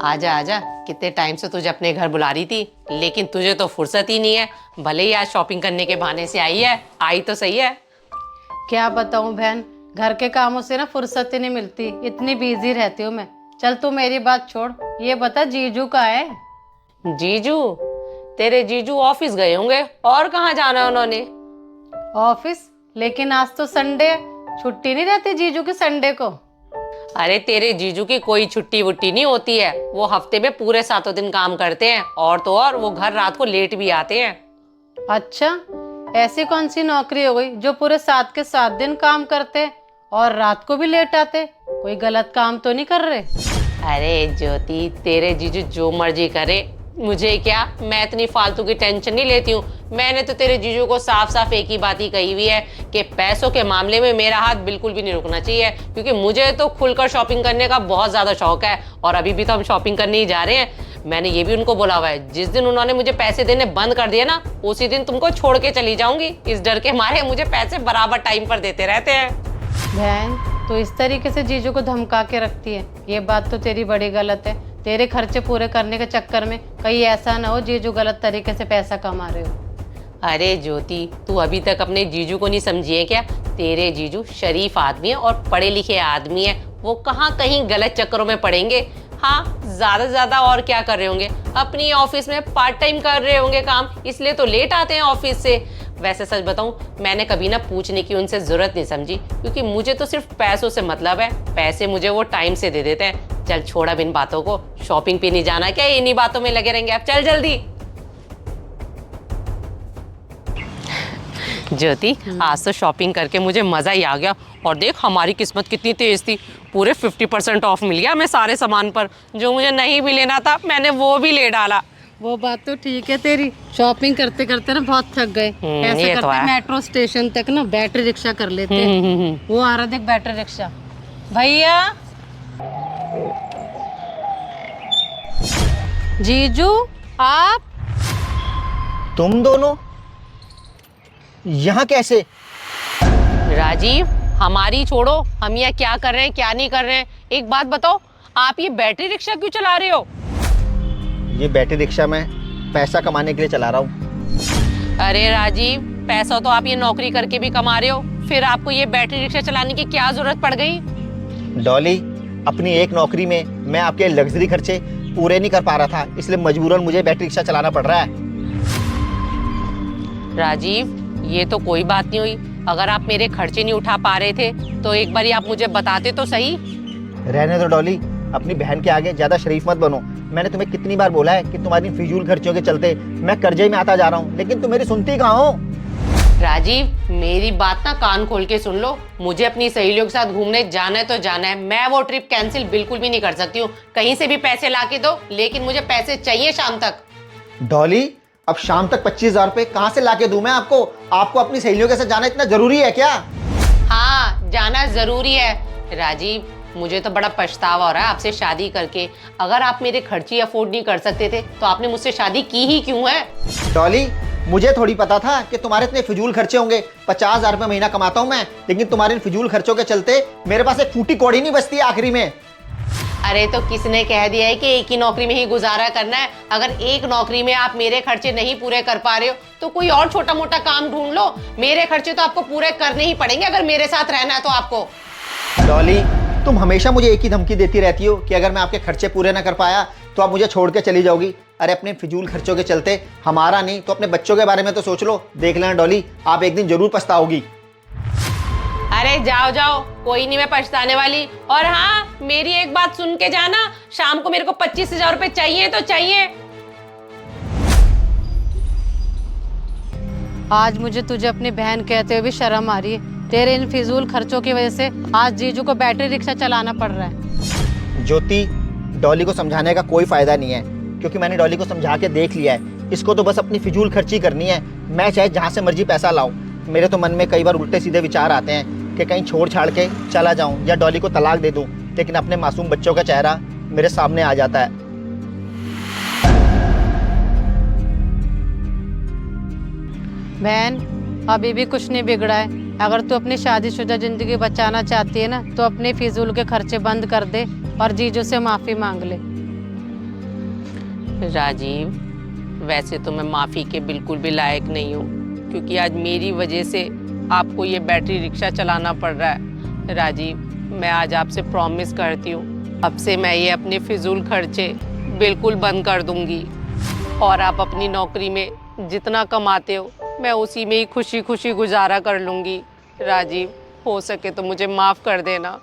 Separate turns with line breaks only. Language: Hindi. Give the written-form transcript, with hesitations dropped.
आजा आजा, कितने टाइम से तुझे अपने घर बुला रही थी, लेकिन तुझे तो फुर्सत ही नहीं है। भले ही आज शॉपिंग करने के बहाने से आई है, आई तो सही है।
क्या बताऊं बहन, घर के कामों से ना फुर्सत ही नहीं मिलती, इतनी बिजी रहती हूँ मैं। चल तू मेरी बात छोड़, ये बता जीजू का है?
जीजू? तेरे जीजू ऑफिस गए होंगे, और कहाँ जाना है उन्होंने।
ऑफिस? लेकिन आज तो संडे है, छुट्टी नहीं रहती जीजू की संडे को?
अरे तेरे जीजू की कोई छुट्टी वुट्टी नहीं होती है, वो हफ्ते में पूरे 7 दिन काम करते हैं, और तो और वो घर रात को लेट भी आते हैं।
अच्छा, ऐसी कौन सी नौकरी हो गई जो पूरे 7 के 7 दिन काम करते और रात को भी लेट आते? कोई गलत काम तो नहीं कर रहे?
अरे ज्योति, तेरे जीजू जो मर्जी करे, मुझे क्या, मैं इतनी फालतू की टेंशन नहीं लेती हूँ। मैंने तो तेरे जीजू को साफ साफ एक ही बात ही कही हुई है कि पैसों के मामले में मेरा हाथ बिल्कुल भी नहीं रुकना चाहिए, क्योंकि मुझे तो खुलकर शॉपिंग करने का बहुत ज्यादा शौक है, और अभी भी तो हम शॉपिंग करने ही जा रहे हैं। मैंने ये भी उनको बोला हुआ है, जिस दिन उन्होंने मुझे पैसे देने बंद कर दिए ना, उसी दिन तुमको छोड़ के चली जाऊंगी। इस डर के मारे मुझे पैसे बराबर टाइम पर देते रहते हैं।
बहन, तो इस तरीके से जीजू को धमका के रखती है, ये बात तो तेरी बड़ी गलत है। तेरे खर्चे पूरे करने के चक्कर में कहीं ऐसा ना हो जीजू गलत तरीके से पैसा कमा रहे हो।
अरे ज्योति, तू अभी तक अपने जीजू को नहीं समझी है क्या? तेरे जीजू शरीफ आदमी है और पढ़े लिखे आदमी है, वो कहाँ कहीं गलत चक्करों में पड़ेंगे। हाँ, ज्यादा से ज्यादा और क्या कर रहे होंगे, अपनी ऑफिस में पार्ट टाइम कर रहे होंगे काम, इसलिए तो लेट आते हैं ऑफिस से। वैसे सच बताऊं, मैंने कभी ना पूछने की उनसे जरूरत नहीं समझी, क्योंकि मुझे तो सिर्फ पैसों से मतलब है। पैसे मुझे वो टाइम से दे देते हैं। चल छोड़ अब इन बातों को, शॉपिंग पे नहीं जाना क्या, इन्हीं बातों में लगे रहेंगे। अब चल जल्दी। ज्योति, आज तो शॉपिंग करके मुझे मजा ही आ गया, और देख हमारी किस्मत कितनी तेज थी, पूरे 50% ऑफ मिल गया हमें सारे सामान पर। जो मुझे नहीं भी लेना था मैंने वो भी ले डाला।
वो बात तो ठीक है तेरी, शॉपिंग करते करते ना बहुत थक गए। ऐसे
ये तो
करते
है।
मेट्रो स्टेशन तक ना बैटरी रिक्शा कर लेते हैं। वो आ रहा देख बैटरी रिक्शा। भैया, जीजू आप?
तुम दोनों यहाँ कैसे?
राजीव, हमारी छोड़ो, हम यहाँ क्या कर रहे हैं क्या नहीं कर रहे हैं। एक बात बताओ, आप ये बैटरी रिक्शा क्यों चला रहे हो?
ये बैटरी रिक्शा मैं पैसा कमाने के लिए चला रहा हूँ।
अरे राजीव, पैसा तो आप ये नौकरी करके भी कमा रहे हो, फिर आपको ये बैटरी रिक्शा चलाने की क्या जरूरत पड़ गई?
डॉली, अपनी एक नौकरी में मैं आपके लग्जरी खर्चे पूरे नहीं कर पा रहा था, इसलिए मजबूरन मुझे बैटरी रिक्शा चलाना पड़ रहा है।
राजीव, ये तो कोई बात नहीं हुई। अगर आप मेरे खर्चे नहीं उठा पा रहे थे तो एक बार आप मुझे बताते तो सही।
रहने दो डॉली, अपनी बहन के आगे ज्यादा शरीफ मत बनो। मैंने तुम्हें कितनी बार बोला है कि तुम्हारी फिजूल खर्चों के चलते मैं कर्जे में आता जा रहा हूँ, लेकिन तुम मेरी सुनती कहाँ हो?
राजीव, मेरी बात ना कान खोल के सुन लो। मुझे अपनी सहेलियों के साथ घूमने जाना है तो जाना है, मैं वो ट्रिप कैंसिल बिल्कुल भी नहीं कर सकती हूँ। कहीं से भी पैसे ला के दो, लेकिन मुझे पैसे चाहिए शाम तक।
डॉली, अब शाम तक 25,000 रुपए कहाँ से ला के दूं मैं आपको? आपको अपनी सहेलियों के साथ जाना इतना जरूरी है क्या?
हाँ, जाना जरूरी है। राजीव, मुझे तो बड़ा पछतावा हो रहा है आपसे शादी करके। अगर आप मेरे खर्ची अफोर्ड नहीं कर सकते थे तो आपने मुझसे शादी की ही क्यों है?
डॉली, मुझे थोड़ी पता था कि तुम्हारे इतने फिजूल खर्चे होंगे। 50,000 रुपए महीना कमाता हूँ मैं, लेकिन तुम्हारे इन फिजूल खर्चों के चलते मेरे पास एक फूटी कौड़ी नहीं बचती आखिरी में।
अरे तो किसने कह दिया है कि एक ही नौकरी में ही गुजारा करना है? अगर एक नौकरी में आप मेरे खर्चे नहीं पूरे कर पा रहे हो तो कोई और छोटा मोटा काम ढूंढ लो। मेरे खर्चे तो आपको पूरे करने ही पड़ेंगे अगर मेरे साथ रहना है तो आपको।
डॉली, तुम हमेशा मुझे एक ही धमकी देती रहती हो कि अगर मैं आपके खर्चे पूरे ना कर पाया तो आप मुझे छोड़ के चली जाओगी। अरे अपने फिजूल खर्चों के चलते हमारा नहीं तो अपने बच्चों के बारे में तो सोच लो। देख लेना डॉली, आप एक दिन जरूर पछताओगी।
अरे जाओ जाओ, कोई नहीं, मैं पछताने वाली। और हाँ, मेरी एक बात सुन के जाना, शाम को मेरे को 25,000 रुपए चाहिए तो चाहिए।
आज मुझे तुझे अपनी बहन कहते हुए भी शर्म आ रही है। तेरे इन फिजूल खर्चों की वजह से आज जीजू को बैटरी रिक्शा चलाना पड़ रहा है।
ज्योति, डॉली को समझाने का कोई फायदा नहीं है, क्योंकि मैंने डॉली को समझा के देख लिया है। इसको तो बस अपनी फिजूल खर्ची करनी है। मैं चाहे जहाँ से मर्जी पैसा लाऊं, मेरे तो मन में कई बार उल्टे सीधे विचार आते हैं कि कहीं छोड़ छाड़ के चला जाऊं या डॉली को तलाक दे दूं, लेकिन अपने मासूम बच्चों का चेहरा मेरे सामने आ जाता है।
बहन, अभी भी कुछ नहीं बिगड़ा है। अगर तू अपनी शादीशुदा जिंदगी बचाना चाहती है ना, तो अपने फिजूल के खर्चे बंद कर दे और जीजू से माफी मांग ले।
राजीव, वैसे तो मैं माफ़ी के बिल्कुल भी लायक नहीं हूँ, क्योंकि आज मेरी वजह से आपको ये बैटरी रिक्शा चलाना पड़ रहा है। राजीव, मैं आज आपसे प्रॉमिस करती हूँ, अब से मैं ये अपने फिजूल खर्चे बिल्कुल बंद कर दूँगी और आप अपनी नौकरी में जितना कमाते हो मैं उसी में ही खुशी खुशी गुजारा कर लूँगी। राजीव, हो सके तो मुझे माफ़ कर देना।